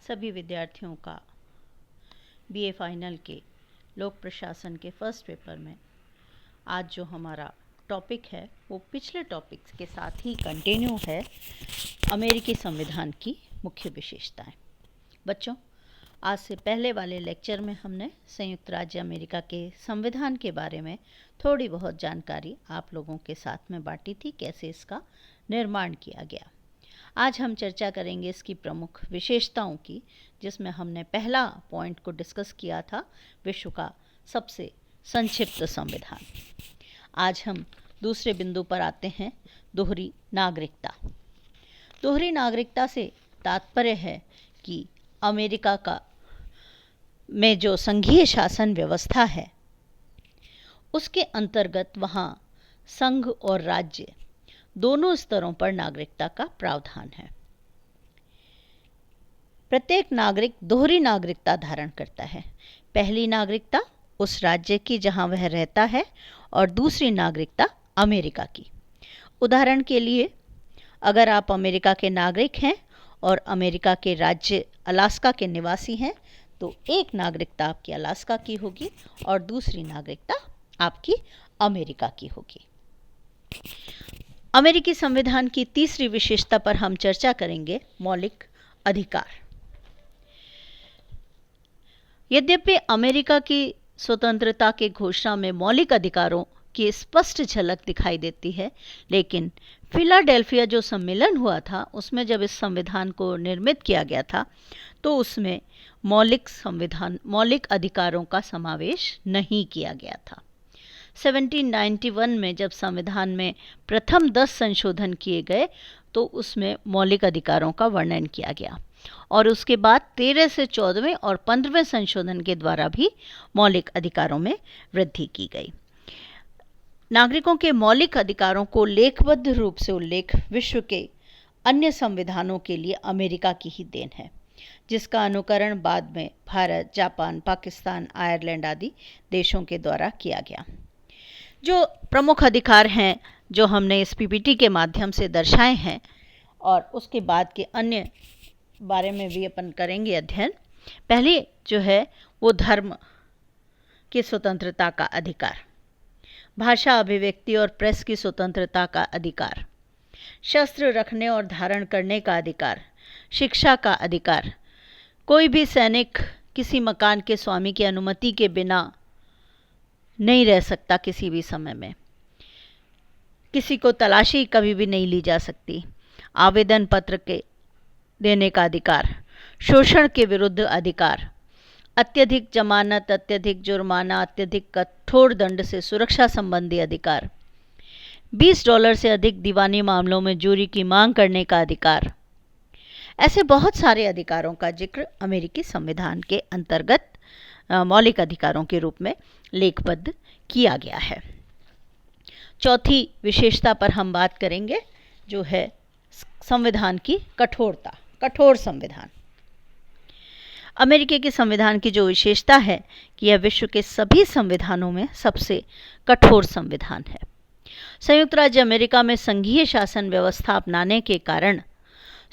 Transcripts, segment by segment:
सभी विद्यार्थियों का बीए फाइनल के लोक प्रशासन के फर्स्ट पेपर में आज जो हमारा टॉपिक है वो पिछले टॉपिक्स के साथ ही कंटिन्यू है, अमेरिकी संविधान की मुख्य विशेषताएं। बच्चों, आज से पहले वाले लेक्चर में हमने संयुक्त राज्य अमेरिका के संविधान के बारे में थोड़ी बहुत जानकारी आप लोगों के साथ में बांटी थी, कैसे इसका निर्माण किया गया। आज हम चर्चा करेंगे इसकी प्रमुख विशेषताओं की, जिसमें हमने पहला पॉइंट को डिस्कस किया था, विश्व का सबसे संक्षिप्त संविधान। आज हम दूसरे बिंदु पर आते हैं, दोहरी नागरिकता। दोहरी नागरिकता से तात्पर्य है कि अमेरिका का में जो संघीय शासन व्यवस्था है उसके अंतर्गत वहाँ संघ और राज्य दोनों स्तरों पर नागरिकता का प्रावधान है। प्रत्येक नागरिक दोहरी नागरिकता धारण करता है। पहली नागरिकता उस राज्य की जहां वह रहता है और दूसरी नागरिकता अमेरिका की। उदाहरण के लिए, अगर आप अमेरिका के नागरिक हैं और अमेरिका के राज्य अलास्का के निवासी हैं तो एक नागरिकता आपकी अलास्का की होगी और दूसरी नागरिकता आपकी अमेरिका की होगी। अमेरिकी संविधान की तीसरी विशेषता पर हम चर्चा करेंगे, मौलिक अधिकार। यद्यपि अमेरिका की स्वतंत्रता के घोषणा में मौलिक अधिकारों की स्पष्ट झलक दिखाई देती है, लेकिन फिलाडेल्फिया जो सम्मेलन हुआ था उसमें जब इस संविधान को निर्मित किया गया था तो उसमें मौलिक अधिकारों का समावेश नहीं किया गया था। 1791 में जब संविधान में प्रथम 10 संशोधन किए गए तो उसमें मौलिक अधिकारों का वर्णन किया गया और उसके बाद 13 से 14वें और 15वें संशोधन के द्वारा भी मौलिक अधिकारों में वृद्धि की गई। नागरिकों के मौलिक अधिकारों को लेखबद्ध रूप से उल्लेख विश्व के अन्य संविधानों के लिए अमेरिका की ही देन है, जिसका अनुकरण बाद में भारत, जापान, पाकिस्तान, आयरलैंड आदि देशों के द्वारा किया गया। जो प्रमुख अधिकार हैं जो हमने इस पीपीटी के माध्यम से दर्शाए हैं और उसके बाद के अन्य बारे में भी अपन करेंगे अध्ययन। पहले जो है वो धर्म की स्वतंत्रता का अधिकार, भाषा, अभिव्यक्ति और प्रेस की स्वतंत्रता का अधिकार, शस्त्र रखने और धारण करने का अधिकार, शिक्षा का अधिकार, कोई भी सैनिक किसी मकान के स्वामी की अनुमति के बिना नहीं रह सकता किसी भी समय में, किसी को तलाशी कभी भी नहीं ली जा सकती, आवेदन पत्र के देने का अधिकार, शोषण के विरुद्ध अधिकार, अत्यधिक जमानत, अत्यधिक जुर्माना, अत्यधिक कठोर दंड से सुरक्षा संबंधी अधिकार, $20 से अधिक दीवानी मामलों में जूरी की मांग करने का अधिकार। ऐसे बहुत सारे अधिकारों का जिक्र अमेरिकी संविधान के अंतर्गत मौलिक अधिकारों के रूप में लेखबद्ध किया गया है। चौथी विशेषता पर हम बात करेंगे, जो है संविधान की कठोरता, कठोर संविधान। अमेरिका के संविधान की जो विशेषता है कि यह विश्व के सभी संविधानों में सबसे कठोर संविधान है। संयुक्त राज्य अमेरिका में संघीय शासन व्यवस्था अपनाने के कारण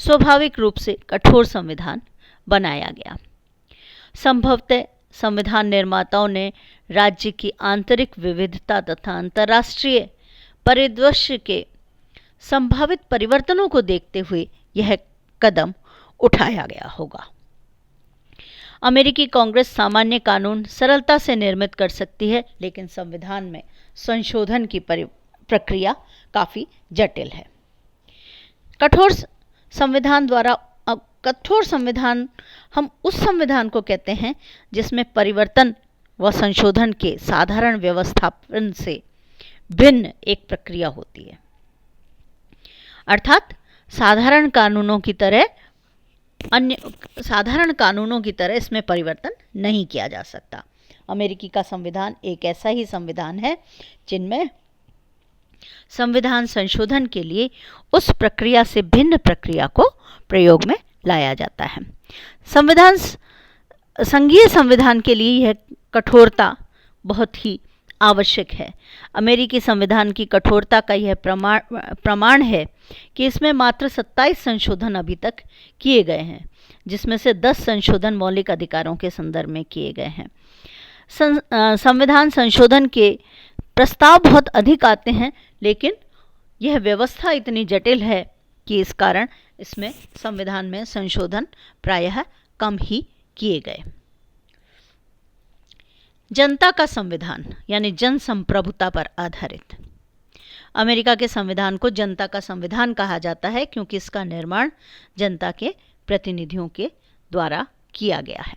स्वाभाविक रूप से कठोर संविधान बनाया गया। संभवतः संविधान निर्माताओं ने राज्य की आंतरिक विविधता तथा अंतर्राष्ट्रीय परिदृश्य के संभावित परिवर्तनों को देखते हुए यह कदम उठाया गया होगा। अमेरिकी कांग्रेस सामान्य कानून सरलता से निर्मित कर सकती है, लेकिन संविधान में संशोधन की प्रक्रिया काफ़ी जटिल है। कठोर संविधान हम उस संविधान को कहते हैं जिसमें परिवर्तन व संशोधन के साधारण व्यवस्थापन से भिन्न एक प्रक्रिया होती है। अर्थात साधारण कानूनों की तरह इसमें परिवर्तन नहीं किया जा सकता। अमेरिकी का संविधान एक ऐसा ही संविधान है जिनमें संविधान संशोधन के लिए उस प्रक्रिया से भिन्न प्रक्रिया को प्रयोग में लाया जाता है। संघीय संविधान के लिए यह कठोरता बहुत ही आवश्यक है। अमेरिकी संविधान की कठोरता का यह प्रमाण है कि इसमें मात्र 27 संशोधन अभी तक किए गए हैं, जिसमें से 10 संशोधन मौलिक अधिकारों के संदर्भ में किए गए हैं। संविधान संशोधन के प्रस्ताव बहुत अधिक आते हैं, लेकिन यह व्यवस्था इतनी जटिल है कि इस कारण इसमें संविधान में संशोधन प्रायः कम ही किए गए। जनता का संविधान यानी जन संप्रभुता पर आधारित। अमेरिका के संविधान को जनता का संविधान कहा जाता है क्योंकि इसका निर्माण जनता के प्रतिनिधियों के द्वारा किया गया है।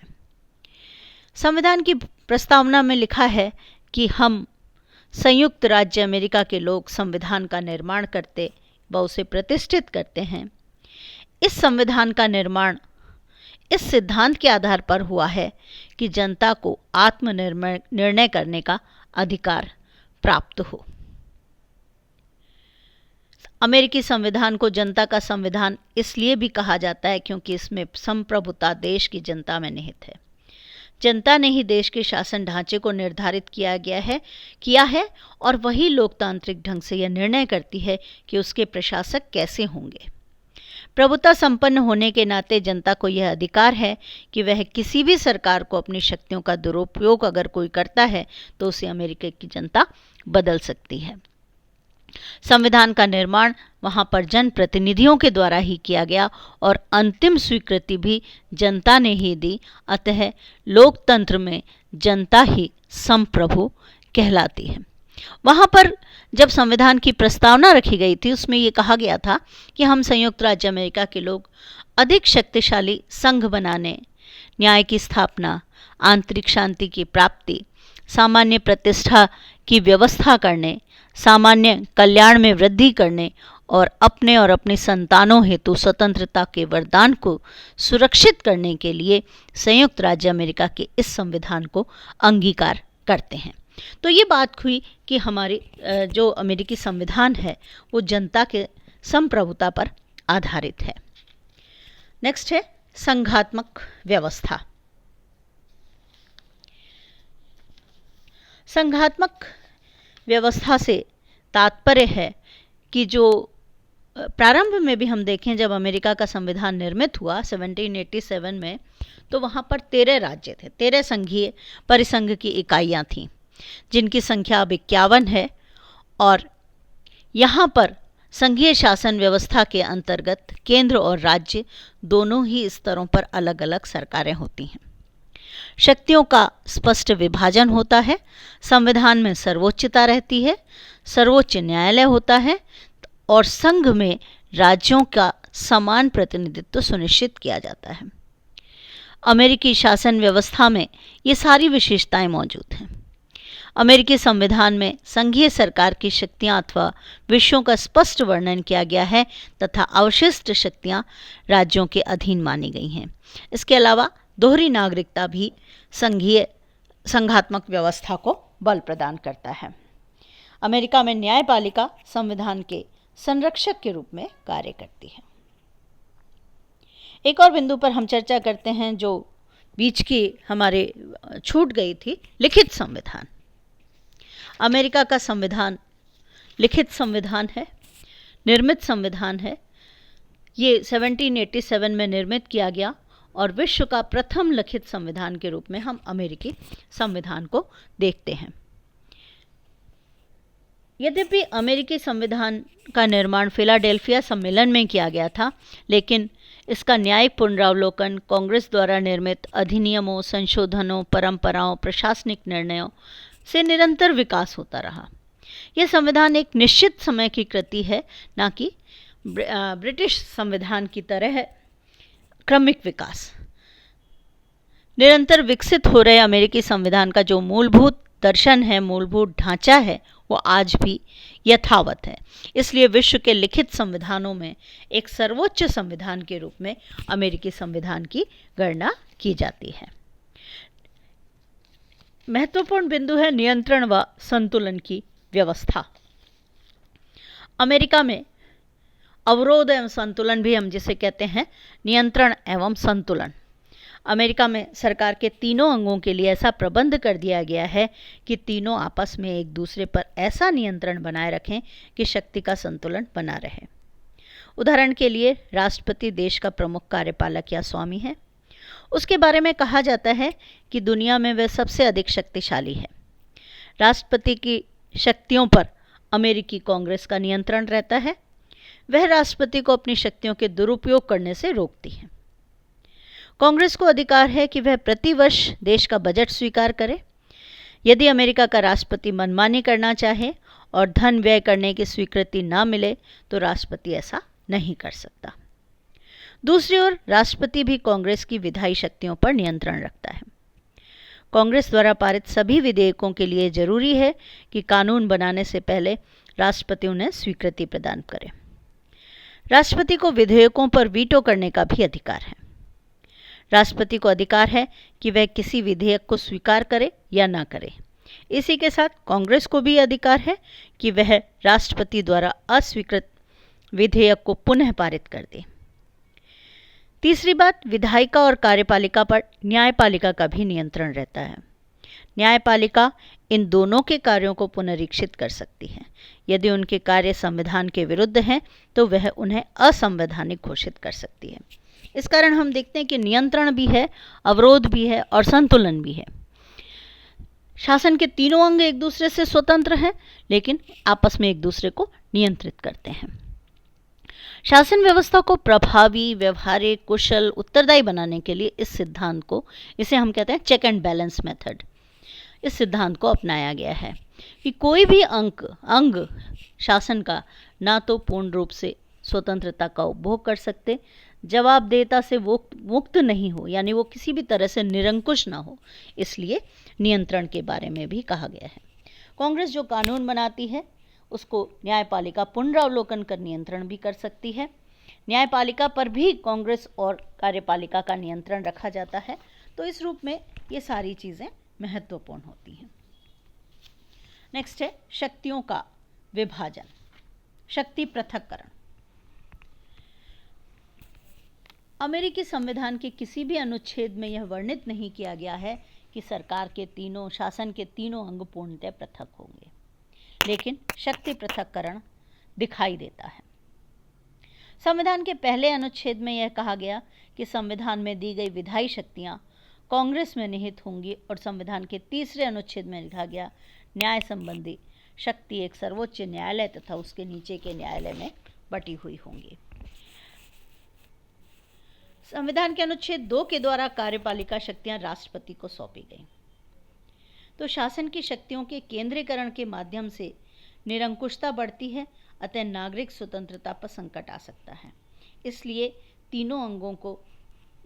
संविधान की प्रस्तावना में लिखा है कि हम संयुक्त राज्य अमेरिका के लोग संविधान का निर्माण करते व उसे प्रतिष्ठित करते हैं। इस संविधान का निर्माण इस सिद्धांत के आधार पर हुआ है कि जनता को निर्णय करने का अधिकार प्राप्त हो। अमेरिकी संविधान को जनता का संविधान इसलिए भी कहा जाता है क्योंकि इसमें संप्रभुता देश की जनता में निहित है। जनता ने ही देश के शासन ढांचे को निर्धारित किया है और वही लोकतांत्रिक ढंग से यह निर्णय करती है कि उसके प्रशासक कैसे होंगे। प्रभुता संपन्न होने के नाते जनता को यह अधिकार है कि वह किसी भी सरकार को अपनी शक्तियों का दुरुपयोग अगर कोई करता है तो उसे अमेरिका की जनता बदल सकती है। संविधान का निर्माण वहां पर जनप्रतिनिधियों के द्वारा ही किया गया और अंतिम स्वीकृति भी जनता ने ही दी। अतः लोकतंत्र में जनता ही संप्रभु कहलाती है। वहां पर जब संविधान की प्रस्तावना रखी गई थी उसमें ये कहा गया था कि हम संयुक्त राज्य अमेरिका के लोग अधिक शक्तिशाली संघ बनाने, न्याय की स्थापना, आंतरिक शांति की प्राप्ति, सामान्य प्रतिष्ठा की व्यवस्था करने, सामान्य कल्याण में वृद्धि करने और अपनी संतानों हेतु स्वतंत्रता के वरदान को सुरक्षित करने के लिए संयुक्त राज्य अमेरिका के इस संविधान को अंगीकार करते हैं। तो ये बात हुई कि हमारी जो अमेरिकी संविधान है वो जनता के संप्रभुता पर आधारित है। नेक्स्ट है संघात्मक व्यवस्था। संघात्मक व्यवस्था से तात्पर्य है कि जो प्रारंभ में भी हम देखें जब अमेरिका का संविधान निर्मित हुआ 1787 में, तो वहाँ पर 13 राज्य थे, 13 संघीय परिसंघ की इकाइयाँ थीं जिनकी संख्या अब 51 है और यहाँ पर संघीय शासन व्यवस्था के अंतर्गत केंद्र और राज्य दोनों ही स्तरों पर अलग अलग सरकारें होती हैं। शक्तियों का स्पष्ट विभाजन होता है, संविधान में सर्वोच्चता रहती है, सर्वोच्च न्यायालय होता है और संघ में राज्यों का समान प्रतिनिधित्व सुनिश्चित किया जाता है। अमेरिकी शासन व्यवस्था में ये सारी विशेषताएं मौजूद हैं। अमेरिकी संविधान में संघीय सरकार की शक्तियां अथवा विषयों का स्पष्ट वर्णन किया गया है तथा अवशिष्ट शक्तियां राज्यों के अधीन मानी गई हैं। इसके अलावा दोहरी नागरिकता भी संघात्मक व्यवस्था को बल प्रदान करता है। अमेरिका में न्यायपालिका संविधान के संरक्षक के रूप में कार्य करती है। एक और बिंदु पर हम चर्चा करते हैं जो बीच की हमारे छूट गई थी, लिखित संविधान। अमेरिका का संविधान लिखित संविधान है, निर्मित संविधान है। ये 1787 में निर्मित किया गया और विश्व का प्रथम लिखित संविधान के रूप में हम अमेरिकी संविधान को देखते हैं। यद्यपि अमेरिकी संविधान का निर्माण फिलाडेल्फिया सम्मेलन में किया गया था, लेकिन इसका न्यायिक पुनरावलोकन कांग्रेस द्वारा निर्मित अधिनियमों, संशोधनों, परंपराओं, प्रशासनिक निर्णयों से निरंतर विकास होता रहा। यह संविधान एक निश्चित समय की कृति है, न कि ब्रिटिश संविधान की तरह क्रमिक विकास। निरंतर विकसित हो रहे अमेरिकी संविधान का जो मूलभूत दर्शन है, मूलभूत ढांचा है, वो आज भी यथावत है। इसलिए विश्व के लिखित संविधानों में एक सर्वोच्च संविधान के रूप में अमेरिकी संविधान की गणना की जाती है। महत्वपूर्ण बिंदु है नियंत्रण व संतुलन की व्यवस्था। अमेरिका में अवरोध एवं संतुलन भी हम जिसे कहते हैं नियंत्रण एवं संतुलन। अमेरिका में सरकार के तीनों अंगों के लिए ऐसा प्रबंध कर दिया गया है कि तीनों आपस में एक दूसरे पर ऐसा नियंत्रण बनाए रखें कि शक्ति का संतुलन बना रहे। उदाहरण के लिए राष्ट्रपति देश का प्रमुख कार्यपालक या स्वामी है। उसके बारे में कहा जाता है कि दुनिया में वह सबसे अधिक शक्तिशाली है। राष्ट्रपति की शक्तियों पर अमेरिकी कांग्रेस का नियंत्रण रहता है। वह राष्ट्रपति को अपनी शक्तियों के दुरुपयोग करने से रोकती है। कांग्रेस को अधिकार है कि वह प्रतिवर्ष देश का बजट स्वीकार करे। यदि अमेरिका का राष्ट्रपति मनमानी करना चाहे और धन व्यय करने की स्वीकृति न मिले तो राष्ट्रपति ऐसा नहीं कर सकता। दूसरी ओर राष्ट्रपति भी कांग्रेस की विधायी शक्तियों पर नियंत्रण रखता है। कांग्रेस द्वारा पारित सभी विधेयकों के लिए जरूरी है कि कानून बनाने से पहले राष्ट्रपति उन्हें स्वीकृति प्रदान करे। राष्ट्रपति को विधेयकों पर वीटो करने का भी अधिकार है। राष्ट्रपति को अधिकार है कि वह किसी विधेयक को स्वीकार करे या ना करे। इसी के साथ कांग्रेस को भी अधिकार है कि वह राष्ट्रपति द्वारा अस्वीकृत विधेयक को पुनः पारित कर दे। तीसरी बात, विधायिका और कार्यपालिका पर न्यायपालिका का भी नियंत्रण रहता है। न्यायपालिका इन दोनों के कार्यों को पुनरीक्षित कर सकती है। यदि उनके कार्य संविधान के विरुद्ध हैं तो वह उन्हें असंवैधानिक घोषित कर सकती है। इस कारण हम देखते हैं कि नियंत्रण भी है, अवरोध भी है और संतुलन भी है। शासन के तीनों अंग एक दूसरे से स्वतंत्र हैं, लेकिन आपस में एक दूसरे को नियंत्रित करते हैं। शासन व्यवस्था को प्रभावी, व्यवहारिक, कुशल, उत्तरदायी बनाने के लिए इस सिद्धांत को, इसे हम कहते हैं चेक एंड बैलेंस मेथड, इस सिद्धांत को अपनाया गया है कि कोई भी अंग शासन का ना तो पूर्ण रूप से स्वतंत्रता का उपभोग कर सकते, जवाबदेहता से वो मुक्त नहीं हो, यानी वो किसी भी तरह से निरंकुश ना हो। इसलिए नियंत्रण के बारे में भी कहा गया है। कांग्रेस जो कानून बनाती है उसको न्यायपालिका पुनरावलोकन कर नियंत्रण भी कर सकती है। न्यायपालिका पर भी कांग्रेस और कार्यपालिका का नियंत्रण रखा जाता है। तो इस रूप में ये सारी चीज़ें महत्वपूर्ण होती हैं। नेक्स्ट है शक्तियों का विभाजन, शक्ति पृथक्करण। अमेरिकी संविधान के किसी भी अनुच्छेद में यह वर्णित नहीं किया गया है कि सरकार के तीनों, शासन के तीनों अंग पूर्णतः पृथक होंगे, लेकिन शक्ति पृथक्करण दिखाई देता है। संविधान के पहले अनुच्छेद में यह कहा गया कि संविधान में दी गई विधायी शक्तियां कांग्रेस में निहित होंगी और संविधान के तीसरे अनुच्छेद में लिखा गया न्याय संबंधी शक्ति एक सर्वोच्च न्यायालय तथा उसके नीचे के न्यायालय में बटी हुई होंगी। संविधान के अनुच्छेद 2 के द्वारा कार्यपालिका शक्तियां राष्ट्रपति को सौंपी गई। तो शासन की शक्तियों के केंद्रीकरण के माध्यम से निरंकुशता बढ़ती है, अतः नागरिक स्वतंत्रता पर संकट आ सकता है। इसलिए तीनों अंगों को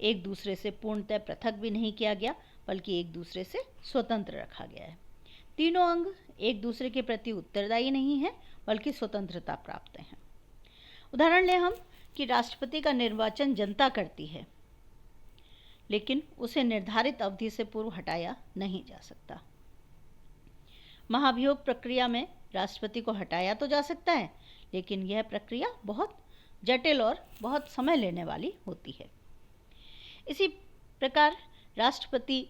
एक दूसरे से पूर्णतः पृथक भी नहीं किया गया, बल्कि एक दूसरे से स्वतंत्र रखा गया है। तीनों अंग एक दूसरे के प्रति उत्तरदायी नहीं है, बल्कि स्वतंत्रता प्राप्त हैं। उदाहरण लें हम कि राष्ट्रपति का निर्वाचन जनता करती है, लेकिन उसे निर्धारित अवधि से पूर्व हटाया नहीं जा सकता। महाभियोग प्रक्रिया में राष्ट्रपति को हटाया तो जा सकता है, लेकिन यह प्रक्रिया बहुत जटिल और बहुत समय लेने वाली होती है। इसी प्रकार राष्ट्रपति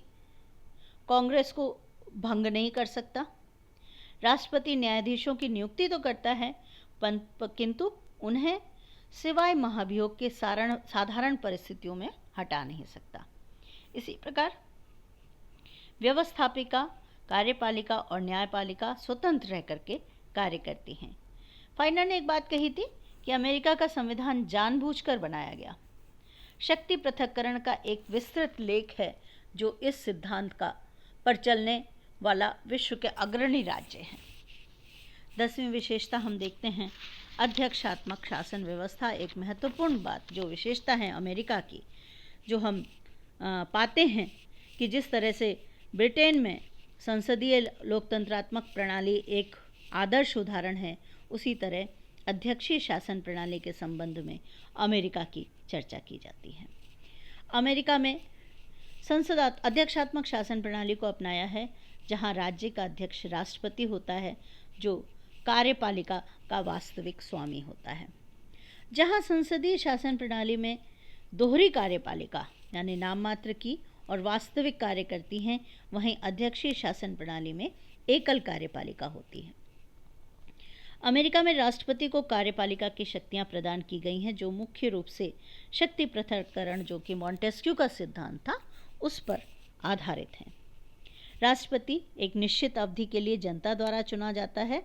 कांग्रेस को भंग नहीं कर सकता। राष्ट्रपति न्यायाधीशों की नियुक्ति तो करता है, किंतु उन्हें सिवाय महाभियोग के साधारण परिस्थितियों में हटा नहीं सकता। इसी प्रकार व्यवस्थापिका, कार्यपालिका और न्यायपालिका स्वतंत्र रह करके कार्य करती हैं। फाइनर ने एक बात कही थी कि अमेरिका का संविधान जानबूझकर बनाया गया। शक्ति पृथक्करण का एक विस्तृत लेख है जो इस सिद्धांत का पर चलने वाला विश्व के अग्रणी राज्य हैं। 10वीं विशेषता हम देखते हैं अध्यक्षात्मक शासन व्यवस्था। एक महत्वपूर्ण बात जो विशेषता है अमेरिका की, जो हम पाते हैं कि जिस तरह से ब्रिटेन में संसदीय लोकतंत्रात्मक प्रणाली एक आदर्श उदाहरण है, उसी तरह अध्यक्षीय शासन प्रणाली के संबंध में अमेरिका की चर्चा की जाती है। अमेरिका में संसद अध्यक्षात्मक शासन प्रणाली को अपनाया है, जहां राज्य का अध्यक्ष राष्ट्रपति होता है, जो कार्यपालिका का वास्तविक स्वामी होता है। जहां संसदीय शासन प्रणाली में दोहरी कार्यपालिका यानी नाम मात्र की और वास्तविक कार्य करती हैं, वहीं अध्यक्षीय शासन प्रणाली में एकल कार्यपालिका होती है। अमेरिका में राष्ट्रपति को कार्यपालिका की शक्तियां प्रदान की गई हैं, जो मुख्य रूप से शक्ति पृथक्करण, जो कि मॉन्टेस्क्यू का सिद्धांत था, उस पर आधारित है। राष्ट्रपति एक निश्चित अवधि के लिए जनता द्वारा चुना जाता है,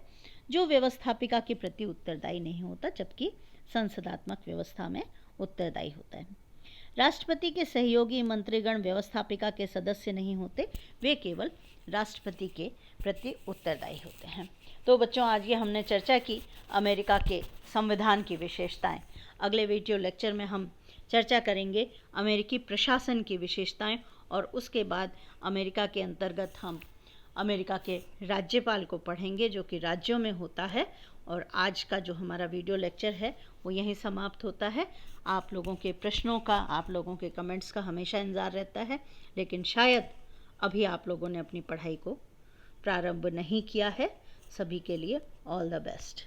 जो व्यवस्थापिका के प्रति उत्तरदायी नहीं होता, जबकि संसदात्मक व्यवस्था में उत्तरदायी होता है। राष्ट्रपति के सहयोगी मंत्रीगण व्यवस्थापिका के सदस्य नहीं होते, वे केवल राष्ट्रपति के प्रति उत्तरदायी होते हैं। तो बच्चों, आज ये हमने चर्चा की अमेरिका के संविधान की विशेषताएं। अगले वीडियो लेक्चर में हम चर्चा करेंगे अमेरिकी प्रशासन की विशेषताएं, और उसके बाद अमेरिका के अंतर्गत हम अमेरिका के राज्यपाल को पढ़ेंगे, जो कि राज्यों में होता है। और आज का जो हमारा वीडियो लेक्चर है वो यहीं समाप्त होता है। आप लोगों के प्रश्नों का, आप लोगों के कमेंट्स का हमेशा इंतज़ार रहता है, लेकिन शायद अभी आप लोगों ने अपनी पढ़ाई को प्रारंभ नहीं किया है। सभी के लिए ऑल द बेस्ट।